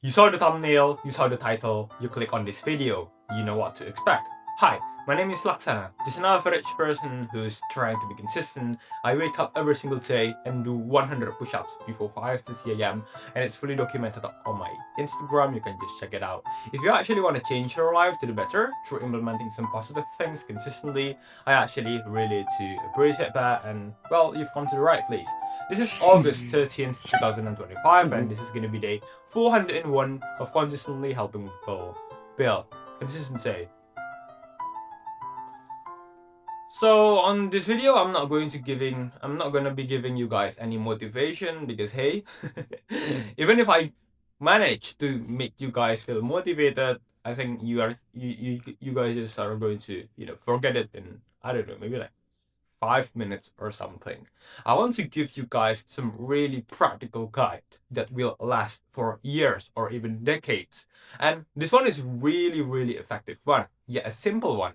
You saw the thumbnail, you saw the title, you click on this video, you know what to expect. Hi, my name is Laksana, just an average person who's trying to be consistent. I wake up every single day and do 100 push-ups before 5:30 a.m. and it's fully documented on my Instagram, you can just check it out. If you actually want to change your life to the better through implementing some positive things consistently, I actually really to appreciate that, and well, you've come to the right place. This is August 13th, 2025, and this is going to be day 401 of consistently helping people build consistency. So on this video, I'm not going to be giving you guys any motivation, because hey, even if I manage to make you guys feel motivated, I think you guys just are going to forget it in, I don't know, maybe like 5 minutes or something. I want to give you guys some really practical guide that will last for years or even decades. And this one is really effective one. Yeah, a simple one.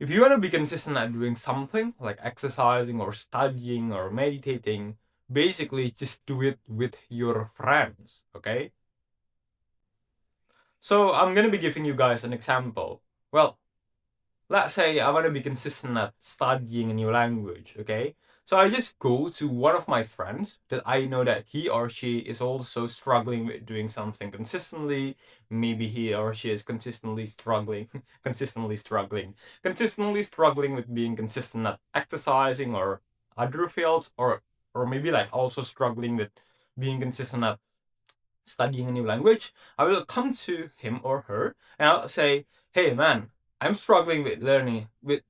If you want to be consistent at doing something like exercising or studying or meditating, basically just do it with your friends, okay? So I'm going to be giving you guys an example. Well, let's say I want to be consistent at studying a new language, okay? So I just go to one of my friends that I know that he or she is also struggling with doing something consistently. Maybe he or she is consistently struggling with being consistent at exercising or other fields, or maybe like also struggling with being consistent at studying a new language. I will come to him or her and I'll say, hey man, I'm struggling with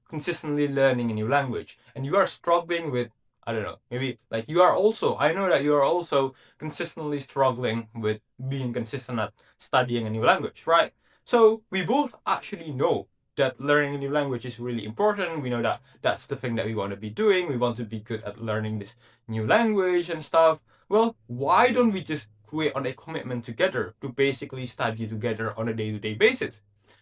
consistently learning a new language, and you are struggling with, I don't know, maybe like I know that you are also consistently struggling with being consistent at studying a new language, right? So we both actually know that learning a new language is really important. We know that that's the thing that we want to be doing. We want to be good at learning this new language and stuff. Well, why don't we just create on a commitment together to basically study together on a day-to-day basis?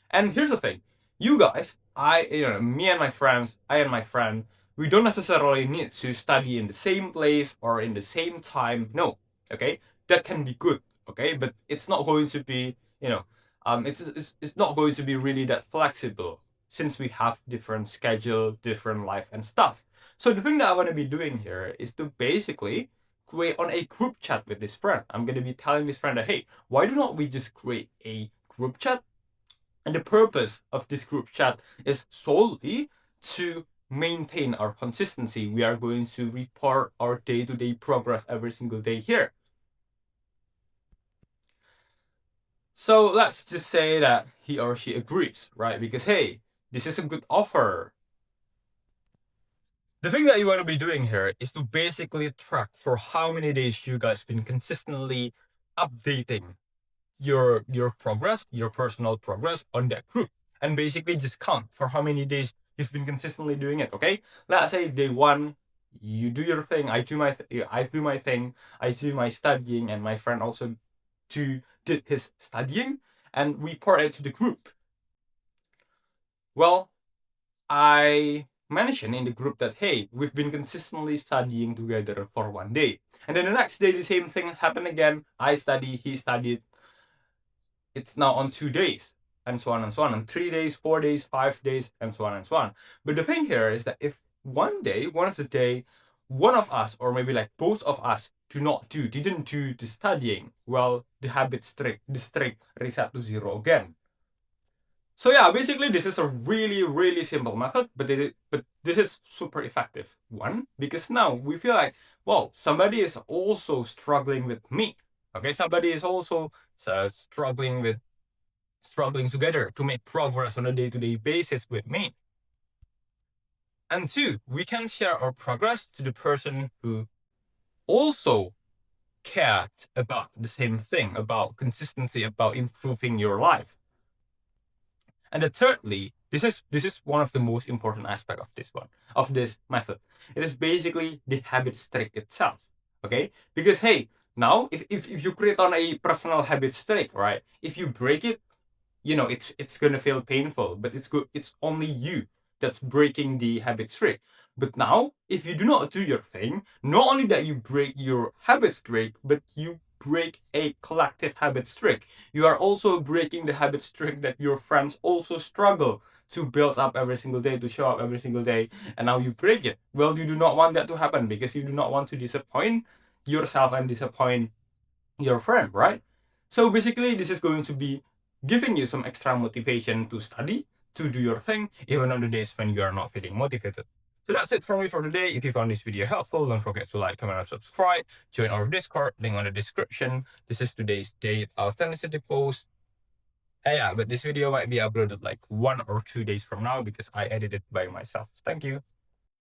And here's the thing, you guys, me and my friends, I and my friend, we don't necessarily need to study in the same place or in the same time. No, okay, that can be good, okay, but it's not going to be, it's not going to be really that flexible, since we have different schedule, different life and stuff. So the thing that I want to be doing here is to basically create on a group chat with this friend. I'm going to be telling this friend that, hey, why do not we just create a group chat? And the purpose of this group chat is solely to maintain our consistency. We are going to report our day-to-day progress every single day here. So let's just say that he or she agrees, right? Because hey, this is a good offer. The thing that you want to be doing here is to basically track for how many days you guys been consistently updating your progress, your personal progress on that group, and basically just count for how many days you've been consistently doing it. Okay, let's say day one, you do your thing, I do my thing, I do my studying, and my friend also did his studying, and report it to the group. Well, I mentioned in the group that, hey, we've been consistently studying together for one day, and then the next day the same thing happened again. I study, he studied. It's now on 2 days, and so on and so on, and 3 days, 4 days, 5 days, and so on and so on. But the thing here is that if one of the day, one of us, or maybe like both of us, didn't do the studying, well, the streak reset to zero again. So yeah, basically this is a really simple method, but this is super effective one, because now we feel like, well, somebody is also struggling with me. Okay, somebody is also struggling together to make progress on a day-to-day basis with me. And two, we can share our progress to the person who also cared about the same thing, about consistency, about improving your life. And thirdly, this is one of the most important aspect of this method. It is basically the habit streak itself. Okay, because hey, now if you create on a personal habit streak, right? If you break it, it's gonna feel painful, but it's good. It's only you that's breaking the habit streak. But now, if you do not do your thing, not only that you break your habit streak, but you break a collective habit streak. You are also breaking the habit streak that your friends also struggle to build up every single day, to show up every single day, and now you break it. Well, you do not want that to happen because you do not want to disappoint yourself and disappoint your friend, right? So basically, this is going to be giving you some extra motivation to study, to do your thing, even on the days when you are not feeling motivated. So that's it from me for today. If you found this video helpful, don't forget to like, comment, and subscribe. Join our Discord, link on the description. This is today's date. I'll send this to the post. Yeah, but this video might be uploaded like 1 or 2 days from now because I edited by myself. Thank you.